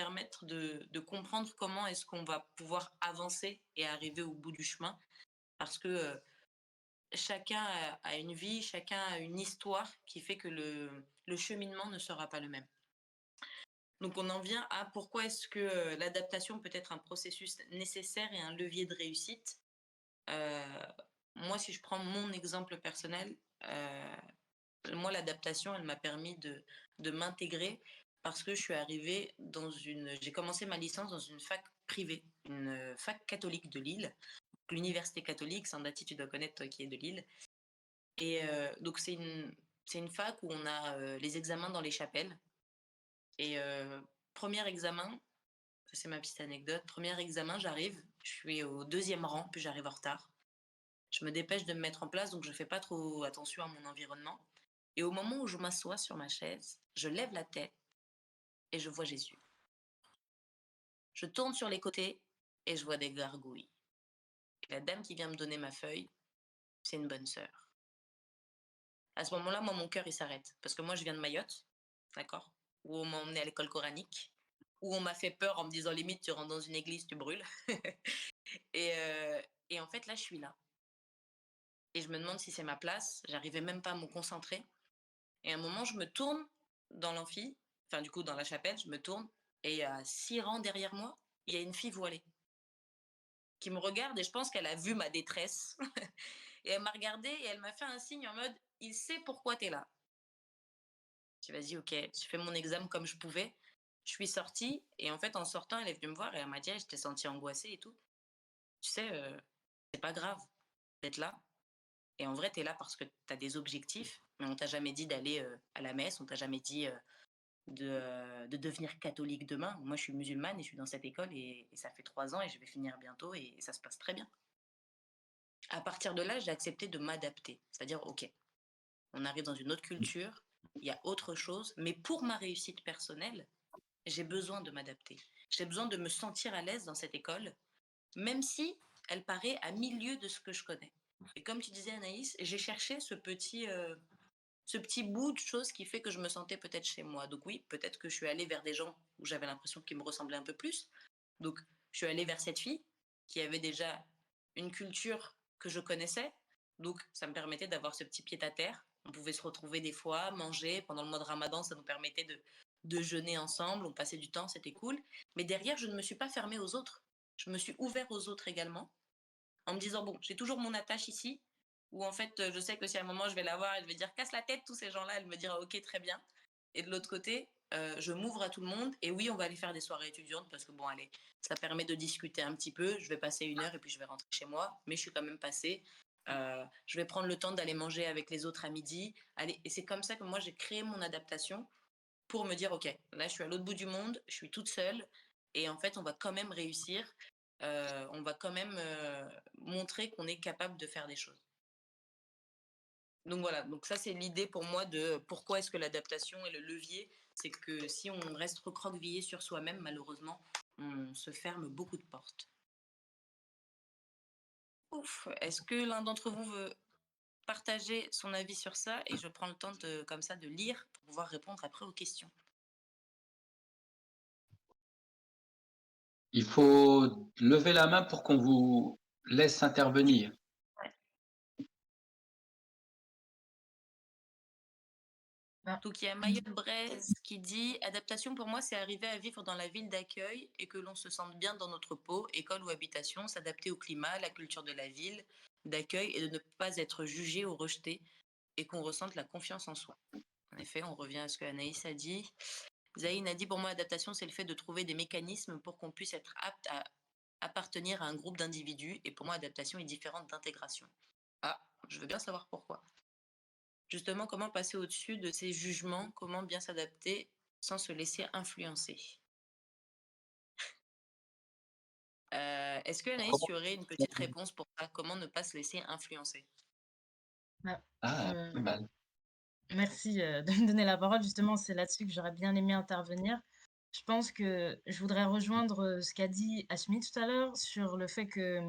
permettre de comprendre comment est-ce qu'on va pouvoir avancer et arriver au bout du chemin. Parce que chacun a une vie, chacun a une histoire qui fait que le cheminement ne sera pas le même. Donc on en vient à pourquoi est-ce que l'adaptation peut être un processus nécessaire et un levier de réussite. Euh, Moi, si je prends mon exemple personnel, moi, l'adaptation, elle m'a permis de m'intégrer parce que je suis arrivée dans une. J'ai commencé ma licence dans une fac privée, une fac catholique de Lille. L'université catholique, Sandati, tu dois connaître, toi qui es de Lille. Et donc, c'est une fac où on a les examens dans les chapelles. Et premier examen, ça c'est ma petite anecdote, premier examen, j'arrive, je suis au deuxième rang, puis j'arrive en retard. Je me dépêche de me mettre en place, donc je fais pas trop attention à mon environnement. Et au moment où je m'assois sur ma chaise, je lève la tête et je vois Jésus. Je tourne sur les côtés et je vois des gargouilles. Et la dame qui vient me donner ma feuille, c'est une bonne sœur. À ce moment-là, moi, mon cœur, il s'arrête. Parce que moi, je viens de Mayotte, d'accord, où on m'a emmené à l'école coranique, où on m'a fait peur en me disant limite, tu rentres dans une église, tu brûles. et, et en fait, là, je suis là. Et je me demande si c'est ma place. J'arrivais même pas à me concentrer. Et à un moment, je me tourne dans l'amphi, enfin, du coup, dans la chapelle, je me tourne, et il y a 6 rangs derrière moi, il y a une fille voilée qui me regarde, et je pense qu'elle a vu ma détresse. Et elle m'a regardée et elle m'a fait un signe en mode il sait pourquoi tu es là. J'ai dit vas-y, ok, j'ai fait mon examen comme je pouvais. Je suis sortie, et en fait, en sortant, elle est venue me voir et elle m'a dit je t'ai sentie angoissée et tout. Tu sais, c'est pas grave d'être là. Et en vrai, tu es là parce que tu as des objectifs, mais on t'a jamais dit d'aller à la messe, on t'a jamais dit de devenir catholique demain. Moi, je suis musulmane et je suis dans cette école, et ça fait 3 ans et je vais finir bientôt, et ça se passe très bien. À partir de là, j'ai accepté de m'adapter. C'est-à-dire, ok, on arrive dans une autre culture, il y a autre chose, mais pour ma réussite personnelle, j'ai besoin de m'adapter. J'ai besoin de me sentir à l'aise dans cette école, même si elle paraît à milieu de ce que je connais. Et comme tu disais, Anaïs, j'ai cherché ce petit bout de choses qui fait que je me sentais peut-être chez moi. Donc oui, peut-être que je suis allée vers des gens où j'avais l'impression qu'ils me ressemblaient un peu plus. Donc je suis allée vers cette fille qui avait déjà une culture que je connaissais. Donc ça me permettait d'avoir ce petit pied à terre. On pouvait se retrouver des fois, manger. Pendant le mois de Ramadan, ça nous permettait de jeûner ensemble. On passait du temps, c'était cool. Mais derrière, je ne me suis pas fermée aux autres. Je me suis ouvert aux autres également, en me disant, bon, j'ai toujours mon attache ici, où en fait, je sais que si à un moment je vais la voir, elle va dire, casse la tête, tous ces gens-là, elle me dira, ok, très bien. Et de l'autre côté, je m'ouvre à tout le monde, et oui, on va aller faire des soirées étudiantes, parce que bon, allez, ça permet de discuter un petit peu, je vais passer 1 heure, et puis je vais rentrer chez moi, mais je suis quand même passée. Je vais prendre le temps d'aller manger avec les autres à midi. Allez, et c'est comme ça que moi, j'ai créé mon adaptation pour me dire, ok, là, je suis à l'autre bout du monde, je suis toute seule, et en fait, on va quand même réussir. On va quand même montrer qu'on est capable de faire des choses. Donc voilà, donc ça c'est l'idée pour moi de pourquoi est-ce que l'adaptation est le levier. C'est que si on reste recroquevillé sur soi-même, malheureusement, on se ferme beaucoup de portes. Ouf, est-ce que l'un d'entre vous veut partager son avis sur ça, et je prends le temps comme ça de lire pour pouvoir répondre après aux questions. Il faut lever la main pour qu'on vous laisse intervenir. Ouais. Ben, Donc il y a Mayotte Braise qui dit adaptation pour moi c'est arriver à vivre dans la ville d'accueil et que l'on se sente bien dans notre peau, école ou habitation, s'adapter au climat, à la culture de la ville d'accueil et de ne pas être jugé ou rejeté et qu'on ressente la confiance en soi. En effet, on revient à ce que Anaïs a dit. Zaïn a dit pour moi adaptation c'est le fait de trouver des mécanismes pour qu'on puisse être apte à appartenir à un groupe d'individus, et pour moi adaptation est différente d'intégration. Ah, je veux bien savoir pourquoi. Justement, comment passer au-dessus de ces jugements, comment bien s'adapter sans se laisser influencer. Est-ce que Anaïs, tu aurais une petite réponse pour ça? Comment ne pas se laisser influencer? ben, Ah, pas euh, mal. merci de me donner la parole. Justement, c'est là-dessus que j'aurais bien aimé intervenir. Je pense que je voudrais rejoindre ce qu'a dit Ashmi tout à l'heure sur le fait que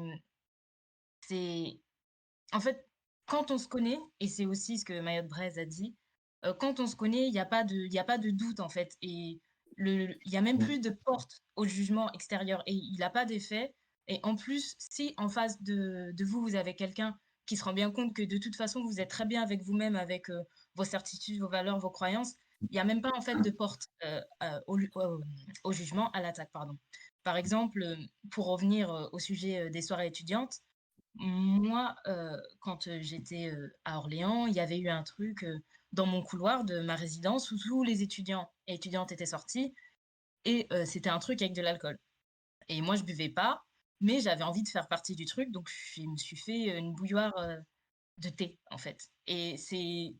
c'est en fait, quand on se connaît, et c'est aussi ce que Mayotte Braise a dit, quand on se connaît, il y a pas de doute, en fait. Et il y a même Mm. plus de porte au jugement extérieur et il a pas d'effet et en plus, si en face de vous, vous avez quelqu'un qui se rend bien compte que de toute façon, vous êtes très bien avec vous-même, avec, vos certitudes, vos valeurs, vos croyances, il y a même pas en fait de porte, au jugement, à l'attaque, pardon. Par exemple, pour revenir, au sujet, des soirées étudiantes, moi, quand, j'étais, à Orléans, il y avait eu un truc, dans mon couloir de ma résidence où tous les étudiants et étudiantes étaient sortis et c'était un truc avec de l'alcool et moi je buvais pas, mais j'avais envie de faire partie du truc donc je me suis fait, une bouilloire, de thé, en fait et c'est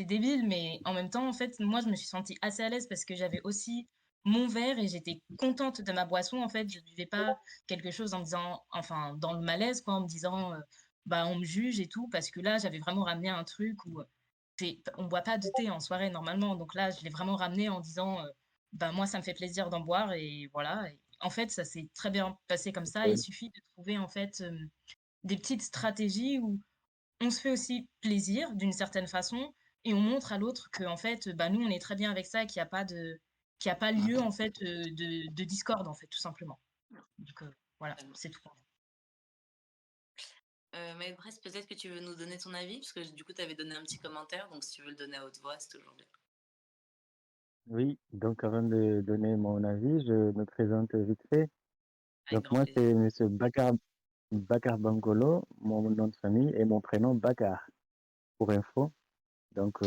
débile, mais en même temps, en fait, moi, je me suis sentie assez à l'aise parce que j'avais aussi mon verre et j'étais contente de ma boisson, en fait. Je buvais pas quelque chose en me disant enfin, dans le malaise, quoi, en me disant, «Bah, on me juge et tout», parce que là, j'avais vraiment ramené un truc où, on boit pas de thé en soirée normalement, donc là, je l'ai vraiment ramené en disant, «Bah, moi, ça me fait plaisir d'en boire» et voilà et en fait, ça s'est très bien passé comme ça. Il Oui. suffit de trouver, en fait, des petites stratégies où on se fait aussi plaisir d'une certaine façon et on montre à l'autre qu'en fait, bah, nous, on est très bien avec ça et qu'il y a pas lieu en fait, de discorde en fait, tout simplement. Donc voilà, Totalement. c'est tout. Maîtresse, peut-être que tu veux nous donner ton avis, parce que du coup, tu avais donné un petit commentaire, donc si tu veux le donner à haute voix, c'est toujours bien. Oui, donc avant de donner mon avis, je me présente vite fait. Avec Donc grand moi, plaisir. c'est Monsieur Bakar Bangolo, mon nom de famille et mon prénom Bakar, pour info. Donc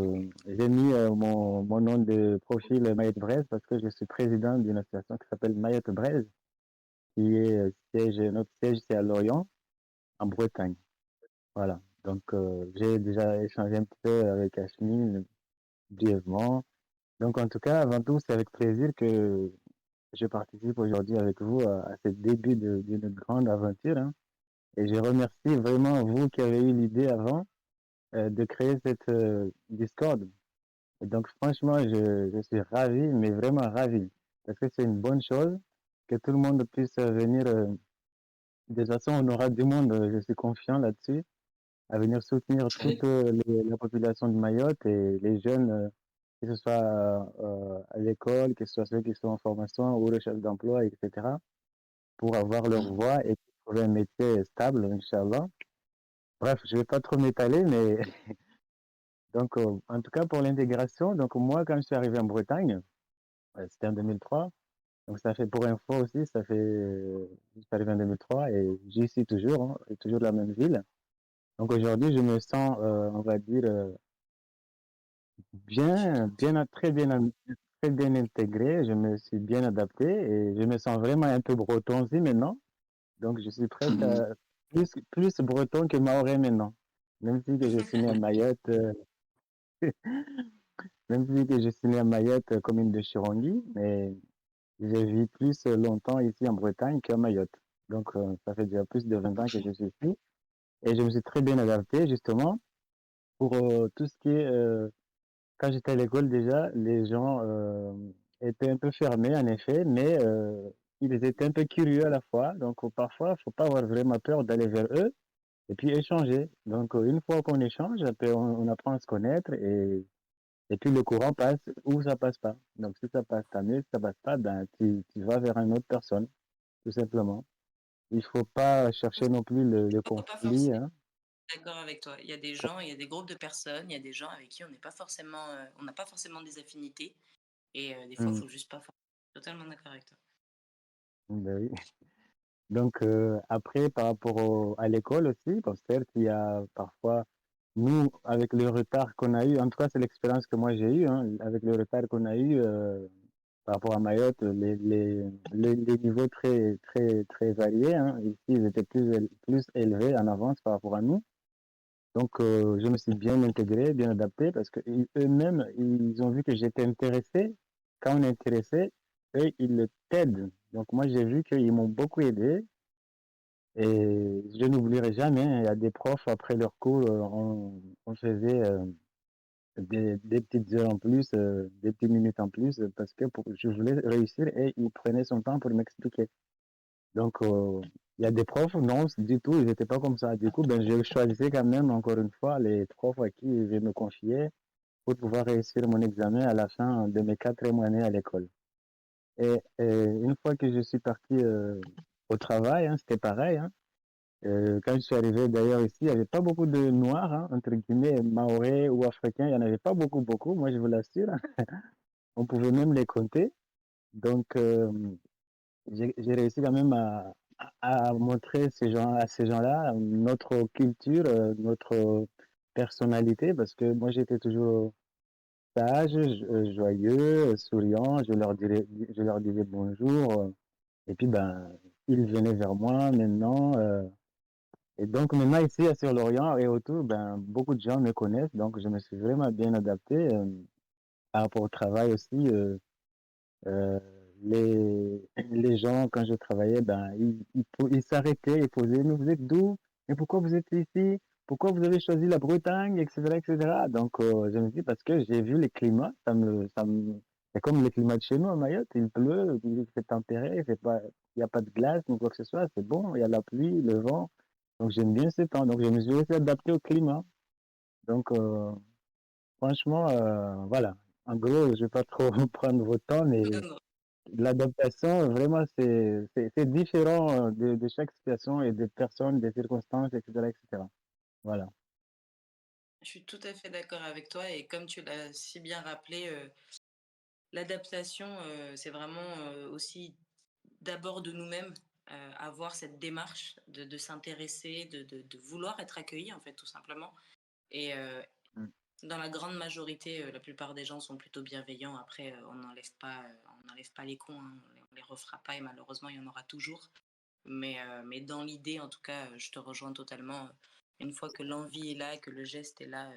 j'ai mis mon nom de profil Mayotte Braise parce que je suis président d'une association qui s'appelle Mayotte Braise, qui est notre siège c'est à Lorient, en Bretagne. Voilà. Donc j'ai déjà échangé un petit peu avec Ashmin brièvement. Donc en tout cas, avant tout, c'est avec plaisir que je participe aujourd'hui avec vous à ce début d'une grande aventure, hein. Et je remercie vraiment vous qui avez eu l'idée avant de créer cette Discord. Et donc franchement, je suis ravi, mais vraiment ravi, parce que c'est une bonne chose que tout le monde puisse venir. De toute façon, on aura du monde, je suis confiant là-dessus, à venir soutenir toute la population de Mayotte et les jeunes, que ce soit à l'école, que ce soit ceux qui sont en formation ou recherche d'emploi, etc., pour avoir leur voix et trouver un métier stable, Inch'Allah. Bref, je vais pas trop m'étaler, mais donc, en tout cas, pour l'intégration, donc moi, quand je suis arrivé en Bretagne, c'était en 2003, donc ça fait pour info aussi, ça fait, je suis arrivé en 2003 et j'y suis toujours, hein, et toujours dans la même ville. Donc aujourd'hui, je me sens, on va dire, très bien intégré, je me suis bien adapté et je me sens vraiment un peu breton aussi maintenant. Donc je suis presque plus breton que mahorais maintenant. Même si que je suis né à Mayotte, même si que je suis né à Mayotte, commune de Chirongi, mais j'ai vécu plus longtemps ici en Bretagne qu'à Mayotte. Donc ça fait déjà plus de 20 ans que je suis ici et je me suis très bien adapté justement pour tout ce qui est quand j'étais à l'école déjà, les gens étaient un peu fermés en effet, mais ils étaient un peu curieux à la fois. Donc parfois, il faut pas avoir vraiment peur d'aller vers eux et puis échanger. Donc une fois qu'on échange, après on apprend à se connaître et puis le courant passe ou ça passe pas. Donc si ça passe, tant mieux. Si ça passe pas, ben tu vas vers une autre personne, tout simplement. Il faut pas chercher non plus le Il ne faut pas conflit, forcer. hein. D'accord avec toi. Il y a des gens, il y a des groupes de personnes, il y a des gens avec qui on n'est pas forcément, on n'a pas forcément des affinités. Et des fois, il Mm. faut juste pas forcer. Totalement d'accord avec toi. Ben oui. Donc, après, par rapport à l'école aussi, parce que certes, il y a parfois, nous, avec le retard qu'on a eu, en tout cas, c'est l'expérience que moi j'ai eue, hein, avec le retard qu'on a eu par rapport à Mayotte, les niveaux très, très, très variés, hein. Ici, ils étaient plus élevés en avance par rapport à nous. Donc, je me suis bien intégré, bien adapté, parce que eux-mêmes, ils ont vu que j'étais intéressé. Quand on est intéressé, eux, ils t'aident. Donc, moi, j'ai vu qu'ils m'ont beaucoup aidé. Et je n'oublierai jamais, hein, il y a des profs, après leur cours, on faisait des petites heures en plus, des petites minutes en plus, parce que je voulais réussir et ils prenaient son temps pour m'expliquer. Donc, il y a des profs, non, du tout, ils n'étaient pas comme ça. Du coup, ben, je choisissais quand même, encore une fois, les profs à qui je me confiais pour pouvoir réussir mon examen à la fin de mes 4e années à l'école. Et une fois que je suis parti au travail, hein, c'était pareil. Hein. Quand je suis arrivé d'ailleurs ici, il n'y avait pas beaucoup de Noirs, hein, entre guillemets, Maorais ou Africains. Il n'y en avait pas beaucoup, beaucoup, moi je vous l'assure. On pouvait même les compter. Donc, j'ai réussi quand même à montrer à ces gens-là notre culture, notre personnalité, parce que moi j'étais toujours sage, joyeux, souriant. Je leur disais bonjour. Et puis, ben, ils venaient vers moi maintenant. Et donc, maintenant, ici, sur l'Orient et autour, ben, beaucoup de gens me connaissent. Donc, je me suis vraiment bien adapté par rapport au travail aussi. Euh, les gens, quand je travaillais, ben, ils s'arrêtaient et posaient, mais vous êtes d'où? Mais pourquoi vous êtes ici? Pourquoi vous avez choisi la Bretagne, etc., etc. Donc, je me dis, parce que j'ai vu les climats, c'est comme le climat de chez nous à Mayotte, il pleut, il fait tempéré, il n'y a pas de glace ou quoi que ce soit, c'est bon, il y a la pluie, le vent. Donc, j'aime bien ce temps. Donc, je me suis aussi adapté au climat. Donc, franchement, voilà. En gros, je ne vais pas trop prendre votre temps, mais Non, non. l'adaptation, vraiment, c'est différent de chaque situation et des personnes, des circonstances, etc., etc. Voilà. Je suis tout à fait d'accord avec toi et comme tu l'as si bien rappelé, l'adaptation, c'est vraiment aussi d'abord de nous-mêmes, avoir cette démarche de s'intéresser, de vouloir être accueilli en fait tout simplement. Et Mm. dans la grande majorité, la plupart des gens sont plutôt bienveillants. Après, on n'enlève pas les cons, hein, on les refera pas et malheureusement il y en aura toujours. Mais dans l'idée, en tout cas, je te rejoins totalement. Une fois que l'envie est là, que le geste est là,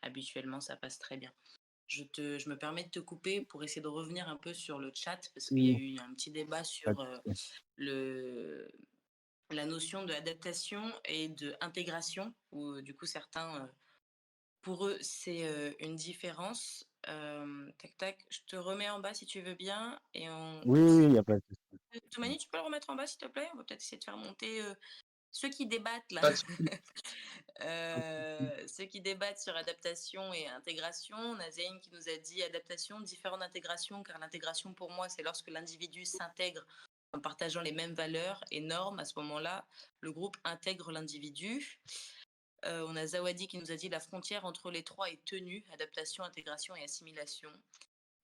habituellement ça passe très bien. Je me permets de te couper pour essayer de revenir un peu sur le chat parce qu'il y a Oui, eu un petit débat pas sur de souci. le, la notion d'adaptation et d'intégration, où du coup certains, pour eux, c'est une différence. Tac, tac, je te remets en bas si tu veux bien. Et Oui, oui, il n'y a pas de souci. Toumani, tu peux le remettre en bas s'il te plaît? On va peut-être essayer de faire monter ceux qui débattent là. Pas de souci. Ceux qui débattent sur adaptation et intégration. On a Zayn qui nous a dit adaptation, différent d'intégration, car l'intégration pour moi, c'est lorsque l'individu s'intègre en partageant les mêmes valeurs et normes. À ce moment-là, le groupe intègre l'individu. On a Zawadi qui nous a dit la frontière entre les trois est tenue, adaptation, intégration et assimilation.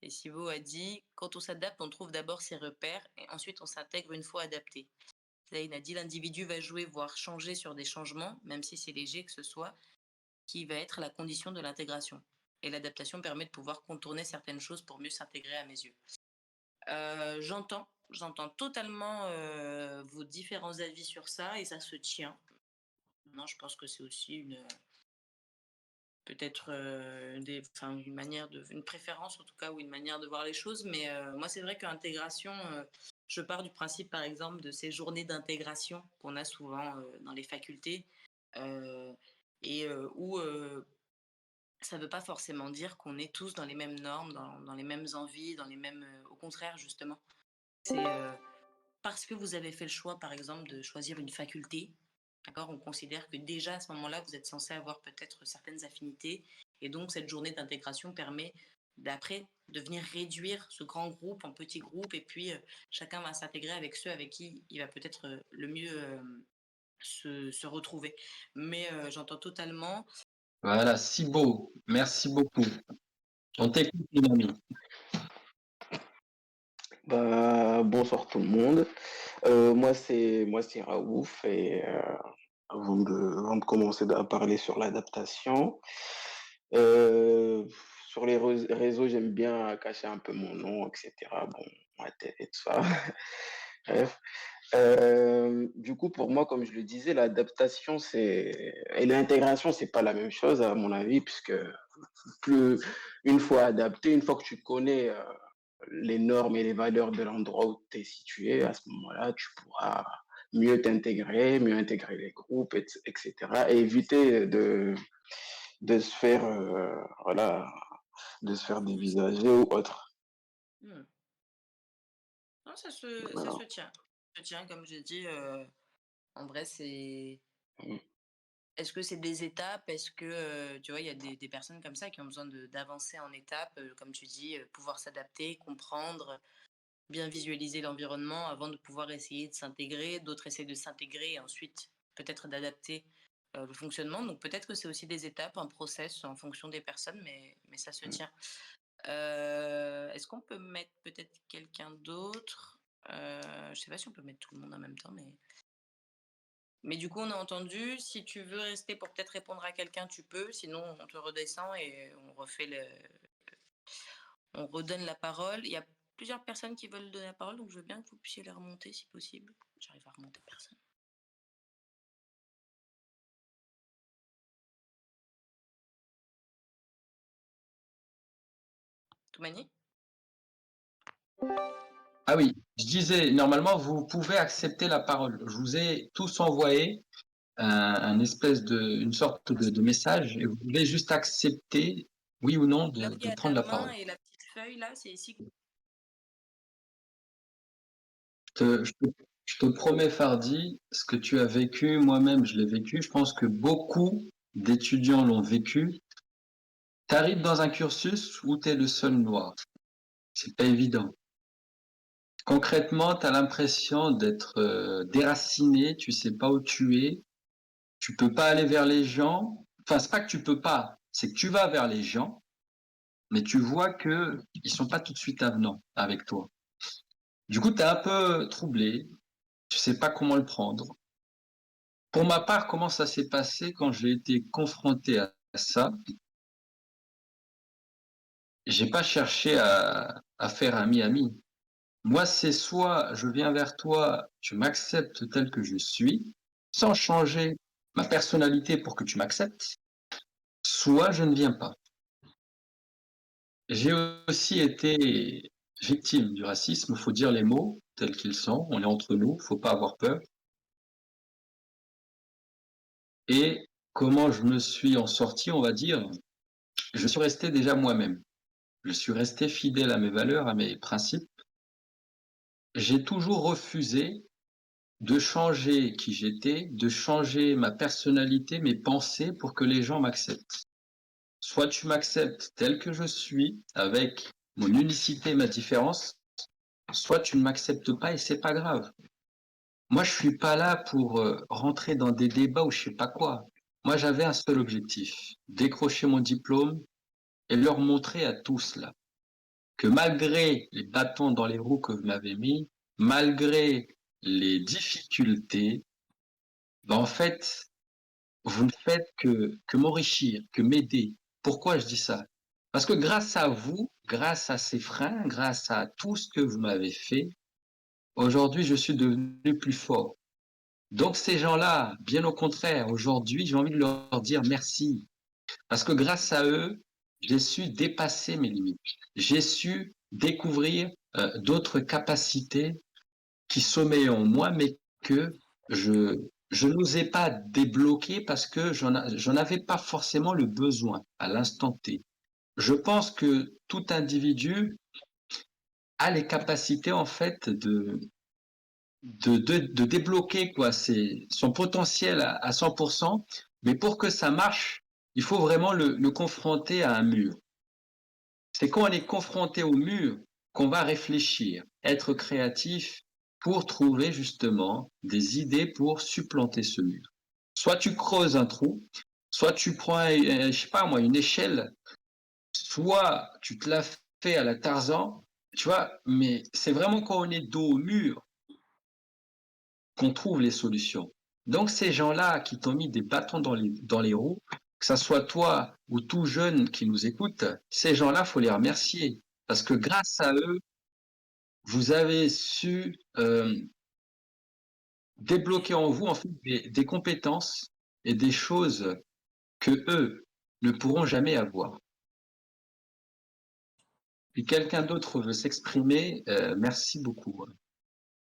Et Sibo a dit quand on s'adapte, on trouve d'abord ses repères et ensuite on s'intègre une fois adapté. Zayn a dit l'individu va jouer, voire changer sur des changements, même si c'est léger que ce soit, qui va être la condition de l'intégration. Et l'adaptation permet de pouvoir contourner certaines choses pour mieux s'intégrer à mes yeux. J'entends totalement vos différents avis sur ça et ça se tient. Non, je pense que c'est aussi peut-être une manière une préférence en tout cas ou une manière de voir les choses. Mais moi, c'est vrai qu'intégration, je pars du principe par exemple de ces journées d'intégration qu'on a souvent dans les facultés euh, et où ça ne veut pas forcément dire qu'on est tous dans les mêmes normes, dans les mêmes envies, dans les mêmes. Au contraire, justement. C'est parce que vous avez fait le choix, par exemple, de choisir une faculté. D'accord. On considère que déjà à ce moment-là, vous êtes censé avoir peut-être certaines affinités. Et donc, cette journée d'intégration permet d'après de venir réduire ce grand groupe en petits groupes. Et puis, chacun va s'intégrer avec ceux avec qui il va peut-être le mieux se retrouver. Mais j'entends totalement. Voilà, si beau. Merci beaucoup. On t'écoute, mon ami. Bah, bonsoir tout le monde. Moi c'est Raouf et avant de commencer à parler sur l'adaptation, euh, sur les réseaux j'aime bien cacher un peu mon nom, etc. Bon, ma tête et tout ça. Bref. Du coup, pour moi, comme je le disais, l'adaptation et l'intégration, c'est pas la même chose à mon avis, puisque plus une fois adapté, une fois que tu connais les normes et les valeurs de l'endroit où tu es situé, à ce moment-là, tu pourras mieux t'intégrer, mieux intégrer les groupes, etc. Et éviter de se faire, voilà, de se faire dévisager ou autre. Hmm. Non, ça Voilà. se tient. Ça se tient, comme j'ai dit, en vrai, c'est. Est-ce que c'est des étapes? Est-ce que, tu vois, il y a des personnes comme ça qui ont besoin d'avancer en étapes, comme tu dis, pouvoir s'adapter, comprendre. bien visualiser l'environnement avant de pouvoir essayer de s'intégrer. D'autres essaient de s'intégrer et ensuite peut-être d'adapter le fonctionnement. Donc peut-être que c'est aussi des étapes, un process en fonction des personnes, mais ça se tient. Est-ce qu'on peut mettre peut-être quelqu'un d'autre? Je sais pas si on peut mettre tout le monde en même temps, mais du coup, on a entendu. Si tu veux rester pour peut-être répondre à quelqu'un, tu peux. Sinon, on te redescend et on redonne la parole. Il y a plusieurs personnes qui veulent donner la parole, donc je veux bien que vous puissiez les remonter si possible. J'arrive à remonter personne. Toumani? Ah oui, je disais, normalement, vous pouvez accepter la parole. Je vous ai tous envoyé une sorte de message et vous pouvez juste accepter, oui ou non, Là où il y de a prendre la la main parole. et la petite feuille, là, c'est ici. Je te, je te promets, Fardi, ce que tu as vécu, moi-même, je l'ai vécu. Je pense que beaucoup d'étudiants l'ont vécu. Tu arrives dans un cursus où tu es le seul noir. C'est pas évident. Concrètement, tu as l'impression d'être déraciné, tu sais pas où tu es, tu peux pas aller vers les gens. Enfin, c'est pas que tu peux pas, c'est que tu vas vers les gens, mais tu vois que ils sont pas tout de suite avenants avec toi. Du coup, tu es un peu troublé, tu sais pas comment le prendre. Pour ma part, comment ça s'est passé quand j'ai été confronté à ça? J'ai pas cherché à faire ami-ami. Moi, c'est soit je viens vers toi, tu m'acceptes tel que je suis, sans changer ma personnalité pour que tu m'acceptes, soit je ne viens pas. J'ai aussi été victime du racisme, il faut dire les mots tels qu'ils sont, on est entre nous, faut pas avoir peur. Et comment je me suis en sorti, on va dire, je suis resté déjà moi-même. Je suis resté fidèle à mes valeurs, à mes principes. J'ai toujours refusé de changer qui j'étais, de changer ma personnalité, mes pensées pour que les gens m'acceptent. Soit tu m'acceptes tel que je suis, avec mon unicité, ma différence, soit tu ne m'acceptes pas et c'est pas grave. Moi, je suis pas là pour rentrer dans des débats ou je sais pas quoi. Moi, j'avais un seul objectif, décrocher mon diplôme et leur montrer à tous là que malgré les bâtons dans les roues que vous m'avez mis, malgré les difficultés, ben en fait, vous ne faites que m'enrichir, que m'aider. Pourquoi je dis ça? Parce que grâce à vous, grâce à ces freins, grâce à tout ce que vous m'avez fait, aujourd'hui, je suis devenu plus fort. Donc ces gens-là, bien au contraire, aujourd'hui, j'ai envie de leur dire merci. Parce que grâce à eux, j'ai su dépasser mes limites. J'ai su découvrir d'autres capacités qui sommeillent en moi, mais que je, je n'osais pas débloquer parce que j'en avais pas forcément le besoin à l'instant T. Je pense que tout individu a les capacités en fait de débloquer quoi, son potentiel à 100%, mais pour que ça marche, il faut vraiment le confronter à un mur. C'est quand on est confronté au mur qu'on va réfléchir, être créatif pour trouver justement des idées pour supplanter ce mur. Soit tu creuses un trou, soit tu prends, je sais pas moi, une échelle, soit tu te la fais à la Tarzan, tu vois, mais c'est vraiment quand on est dos au mur qu'on trouve les solutions. Donc ces gens-là qui t'ont mis des bâtons dans les roues, que ça soit toi ou tout jeune qui nous écoute, ces gens-là, faut les remercier. Parce que grâce à eux, vous avez su débloquer en vous en fait des compétences et des choses que eux ne pourront jamais avoir. Si quelqu'un d'autre veut s'exprimer, merci beaucoup.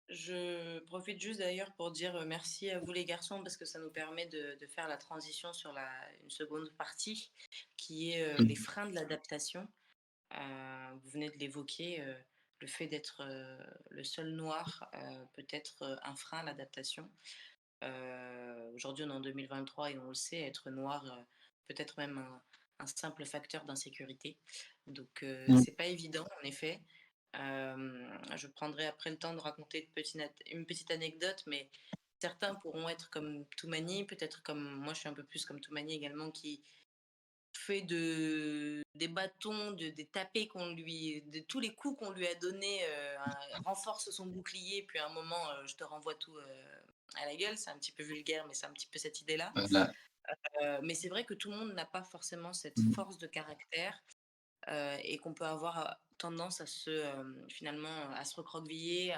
Je profite juste d'ailleurs pour dire merci à vous les garçons parce que ça nous permet de faire la transition sur une seconde partie qui est les freins de l'adaptation. Vous venez de l'évoquer, le fait d'être le seul noir peut être un frein à l'adaptation. Aujourd'hui, on est en 2023 et on le sait, être noir peut être même un simple facteur d'insécurité. Donc, c'est pas évident, en effet. Je prendrai après le temps de raconter une petite anecdote, mais certains pourront être comme Toumani, peut-être comme moi, je suis un peu plus comme Toumani également, qui fait des bâtons, des tapés de tous les coups qu'on lui a donnés, renforce son bouclier, puis à un moment, je te renvoie tout à la gueule. C'est un petit peu vulgaire, mais c'est un petit peu cette idée-là. Voilà. Mais c'est vrai que tout le monde n'a pas forcément cette Mmh. force de caractère et qu'on peut avoir tendance finalement, à se recroqueviller,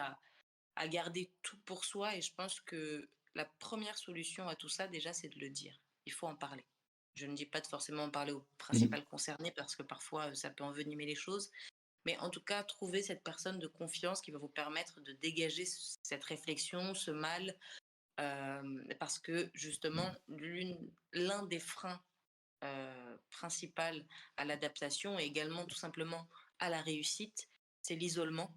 à garder tout pour soi. Et je pense que la première solution à tout ça, déjà, c'est de le dire. Il faut en parler. Je ne dis pas de forcément en parler au Mmh. principal concerné parce que parfois, ça peut envenimer les choses. Mais en tout cas, trouver cette personne de confiance qui va vous permettre de dégager cette réflexion, ce mal, parce que justement, l'un des freins principal à l'adaptation et également tout simplement à la réussite, c'est l'isolement.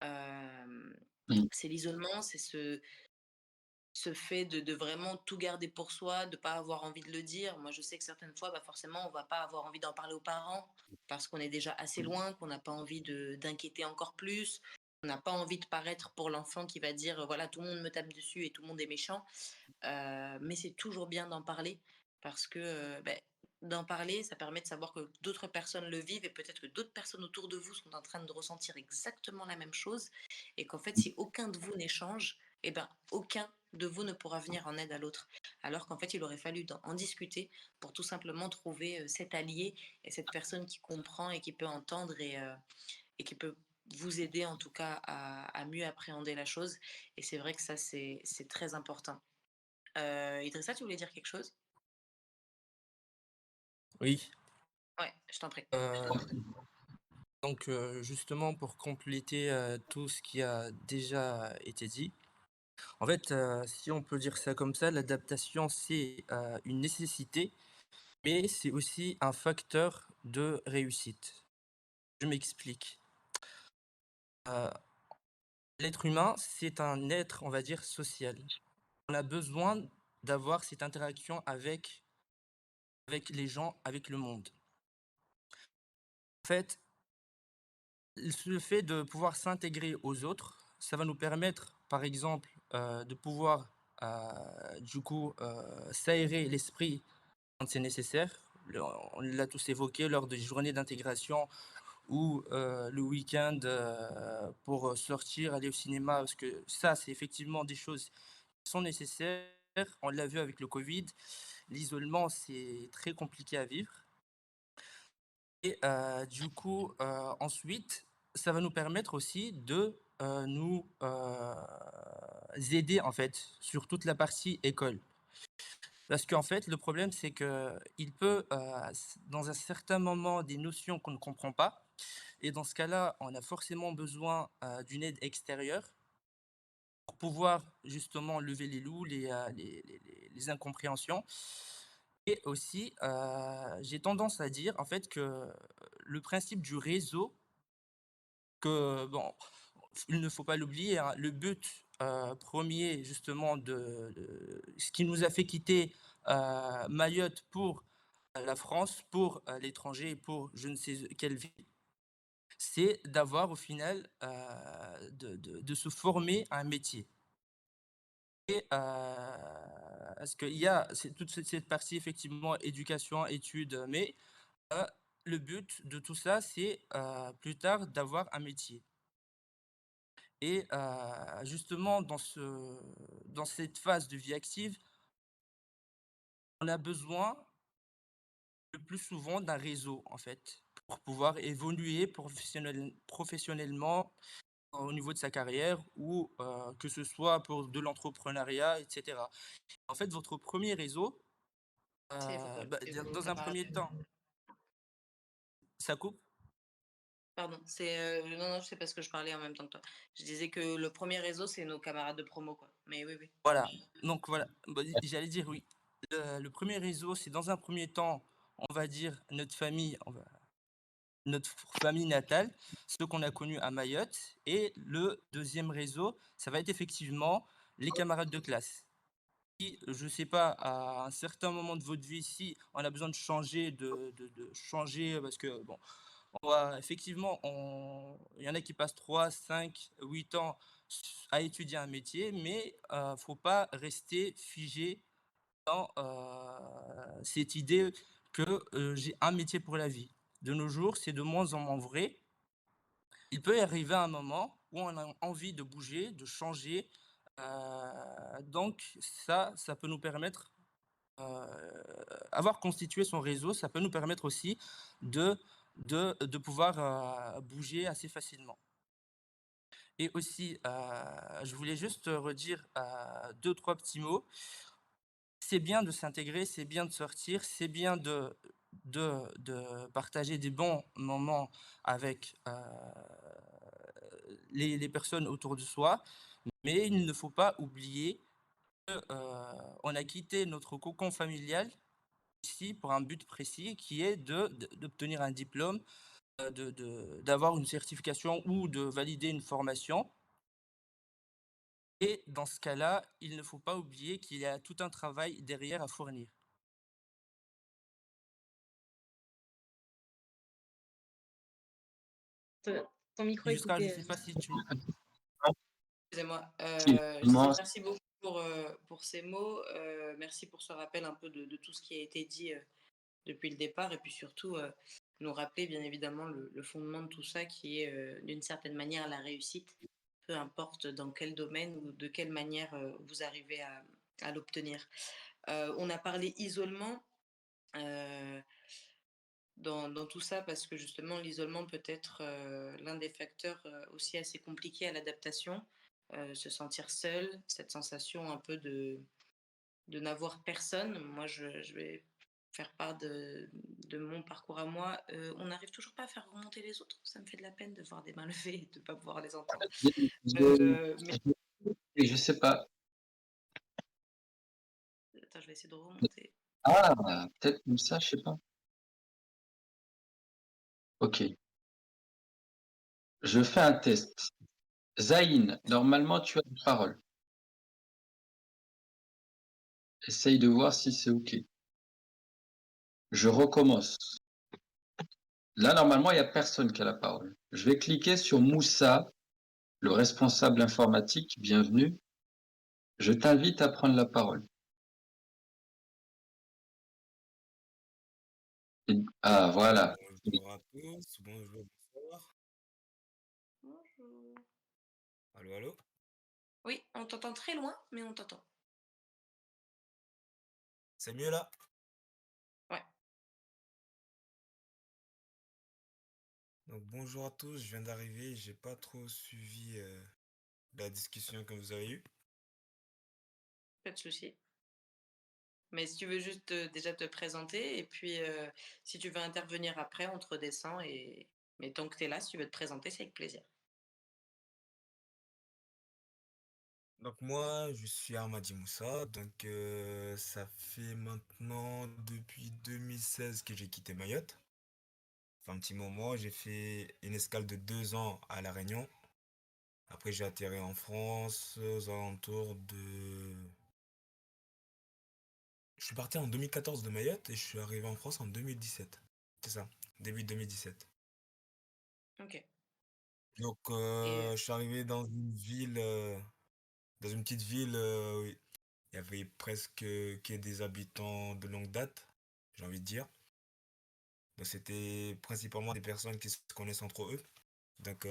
Euh, Mmh. c'est l'isolement, c'est ce fait de vraiment tout garder pour soi, de ne pas avoir envie de le dire. Moi, je sais que certaines fois, bah, forcément, on va pas avoir envie d'en parler aux parents parce qu'on est déjà assez loin, qu'on n'a pas envie d'inquiéter encore plus. On n'a pas envie de paraître pour l'enfant qui va dire, voilà, tout le monde me tape dessus et tout le monde est méchant. Mais c'est toujours bien d'en parler parce que d'en parler, ça permet de savoir que d'autres personnes le vivent et peut-être que d'autres personnes autour de vous sont en train de ressentir exactement la même chose et qu'en fait, si aucun de vous n'échange, eh ben, aucun de vous ne pourra venir en aide à l'autre. Alors qu'en fait, il aurait fallu en discuter pour tout simplement trouver cet allié et cette personne qui comprend et qui peut entendre et qui peut vous aider en tout cas à mieux appréhender la chose. Et c'est vrai que ça, c'est très important. Idrissa, tu voulais dire quelque chose? Oui, Ouais, je t'en prie. euh, donc justement pour compléter tout ce qui a déjà été dit, en fait, si on peut dire ça comme ça, l'adaptation c'est une nécessité, mais c'est aussi un facteur de réussite. Je m'explique. Euh, L'être humain, c'est un être, on va dire, social. On a besoin d'avoir cette interaction avec les gens, avec le monde. En fait, le fait de pouvoir s'intégrer aux autres, ça va nous permettre, par exemple, de pouvoir, du coup, s'aérer l'esprit quand c'est nécessaire. On l'a tous évoqué lors des journées d'intégration ou le week-end pour sortir, aller au cinéma, parce que ça, c'est effectivement des choses qui sont nécessaires. On l'a vu avec le Covid, l'isolement, c'est très compliqué à vivre. Et du coup, ensuite, ça va nous permettre aussi de, nous, aider, en fait, sur toute la partie école. Parce qu'en fait, le problème, c'est qu'il peut, dans un certain moment, des notions qu'on ne comprend pas et dans ce cas-là, on a forcément besoin, d'une aide extérieure pour pouvoir justement lever les loups, les incompréhensions. Et aussi, j'ai tendance à dire, en fait, que le principe du réseau, que bon, il ne faut pas l'oublier, hein, le but, 1er justement de ce qui nous a fait quitter, Mayotte pour, la France, pour, l'étranger, pour je ne sais quelle ville, c'est d'avoir au final, de se former à un métier. Et parce qu'il y a toute cette partie effectivement éducation, études, mais heu, le but de tout ça, c'est, plus tard d'avoir un métier. Et justement dans cette phase de vie active, on a besoin le plus souvent d'un réseau, en fait, pour pouvoir évoluer professionnellement au niveau de sa carrière ou que ce soit pour de l'entrepreneuriat et cetera. En fait, votre premier réseau, bah, C'est vos dans un camarades premier temps, ça coupe? pardon, non, non, c'est parce que je parlais en même temps que toi. Je disais que le premier réseau, c'est nos camarades de promo, quoi. Mais oui, oui. Voilà, donc voilà, bah, j'allais dire oui. Le 1er réseau, c'est dans un premier temps, on va dire notre famille natale, ceux qu'on a connus à Mayotte et le deuxième réseau, ça va être effectivement les camarades de classe. Si, je sais pas, à un certain moment de votre vie, si on a besoin de changer, de changer parce que bon, Effectivement, il y en a qui passent 3, 5, 8 ans à étudier un métier, mais faut pas rester figé dans cette idée que j'ai un métier pour la vie. De nos jours, c'est de moins en moins vrai. Il peut y arriver un moment où on a envie de bouger, de changer. Donc ça peut nous permettre, avoir constitué son réseau, ça peut nous permettre aussi de, de pouvoir bouger assez facilement. Et aussi, je voulais juste redire deux, trois petits mots. C'est bien de s'intégrer, c'est bien de sortir, c'est bien de partager des bons moments avec les personnes autour de soi, mais il ne faut pas oublier qu'on a quitté notre cocon familial ici pour un but précis qui est d'obtenir un diplôme, d'avoir une certification ou de valider une formation. Et dans ce cas-là, il ne faut pas oublier qu'il y a tout un travail derrière à fournir. Ton micro est Jusqu'à, je ne coupé. sais pas si tu... Excusez-moi. Je disais Effectivement, merci beaucoup pour ces mots. Merci pour ce rappel un peu de tout ce qui a été dit depuis le départ et puis surtout nous rappeler bien évidemment le fondement de tout ça qui est d'une certaine manière la réussite, peu importe dans quel domaine ou de quelle manière vous arrivez à l'obtenir. On a parlé isolement euh, dans tout ça parce que justement l'isolement peut être l'un des facteurs aussi assez compliqués à l'adaptation. Se sentir seul, cette sensation un peu de n'avoir personne. Moi, je vais faire part de mon parcours à moi. On n'arrive toujours pas à faire remonter les autres. Ça me fait de la peine de voir des mains levées et de ne pas pouvoir les entendre. Mais je sais pas. attends, je vais essayer de remonter. Ah, peut-être comme ça, je sais pas. Ok, je fais un test. Zaïn, normalement, tu as la parole. Essaye de voir si c'est ok. Je recommence. Là, normalement, il n'y a personne qui a la parole. Je vais cliquer sur Moussa, le responsable informatique. Bienvenue. Je t'invite à prendre la parole. Ah, voilà. Bonjour à tous, bonjour, bonsoir. Bonjour. Allô, allô? Oui, on t'entend très loin, mais on t'entend. C'est mieux là? Ouais. Donc bonjour à tous, je viens d'arriver, j'ai pas trop suivi la discussion que vous avez eue. Pas de souci. Mais si tu veux juste déjà te présenter, et puis si tu veux intervenir après, on te redescend. Mais tant que tu es là, si tu veux te présenter, c'est avec plaisir. Donc moi, je suis Armadi Moussa, donc ça fait maintenant depuis 2016 que j'ai quitté Mayotte. Ça fait un petit moment, j'ai fait une escale de 2 ans à La Réunion. Après j'ai atterri en France aux alentours de... Je suis parti en 2014 de Mayotte et je suis arrivé en France en 2017. C'est ça, début 2017. Ok. Donc, Et je suis arrivé dans une ville, dans une petite ville où il y avait presque que des habitants de longue date, j'ai envie de dire. Donc, c'était principalement des personnes qui se connaissent entre eux. Donc,